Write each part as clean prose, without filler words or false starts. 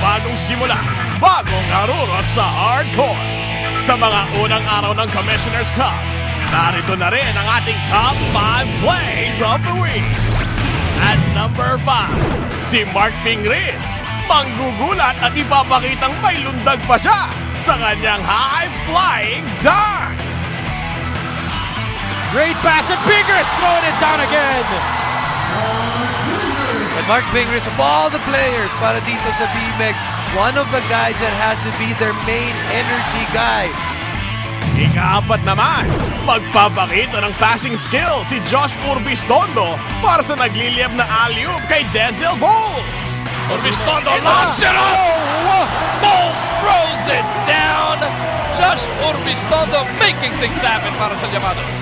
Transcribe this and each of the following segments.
bagong simula, bagong harurot sa hardcourt. Sa mga unang araw ng Commissioner's Cup, narito na rin ang ating top 5 plays of the week. At number 5, si Mark Pingris. Manggugulat at ipapakitang may lundag pa siya sa kanyang high-flying dunk. Great pass and Pingris throwing it down again. And Mark Pingris, of all the players para dito sa BMEG, one of the guys that has to be their main energy guy. Ika-4 naman, magpapakita ng passing skill si Josh Urbistondo para sa nagliliyab na alley-oop kay Denzel Bowles. Urbistondo lobs it up! Bowles throws it down! Josh Urbistondo making things happen para sa Llamados.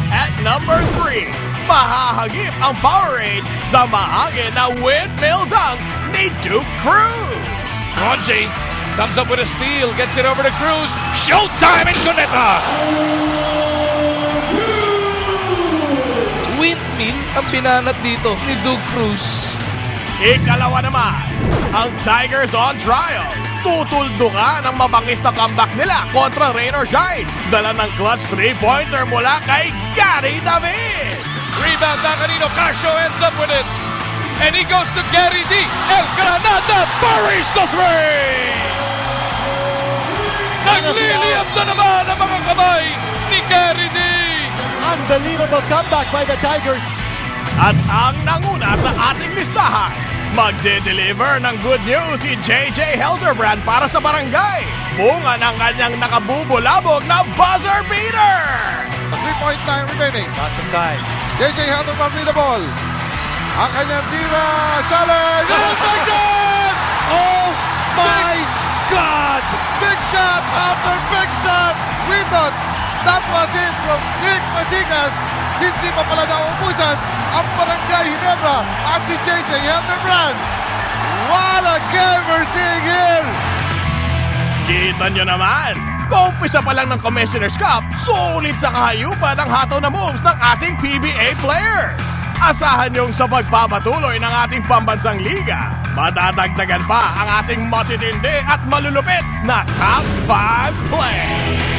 At number 3, mahahagip ang Powerade sa mahangin na windmill dunk ni Duke Cruz. Ronji comes up with a steal, gets it over to Cruz. Showtime in Cuneta! Windmill ang binanat dito ni Duke Cruz. Ikalawa naman, ang Tigers on trial. Tutuldukan ang mabangis na comeback nila kontra Rain or Shine. Dala ng clutch 3-pointer mula kay Gary David. Rebound na kanino, Casio ends up with it. And he goes to Gary D. El Granada buries the three! Nagliliyap na naman ang mga kamay ni Gary D. Unbelievable comeback by the Tigers. At ang nanguna sa ating listahan, magde-deliver ng good news si JJ Helderbrand para sa barangay. Bunga ng kanyang nakabubulabog na buzzer beater. 3-point time remaining. Lots of time. JJ Helderbrand with the ball. Ang kanyang tira, challenge! Oh my God! Oh my God! Big shot after big shot! We thought that was it from Nick Masigas. Hindi pa pala nauubusan ang Barangay Ginebra at si JJ Helderbrand. What a game we're seeing here! Kita nyo naman, kumpisa pa lang ng Commissioner's Cup, sulit sa kahayupan ang hataw na moves ng ating PBA players. Asahan yung sa pagpapatuloy ng ating pambansang liga, madadagdagan pa ang ating matitindi at malulupit na top 5 play.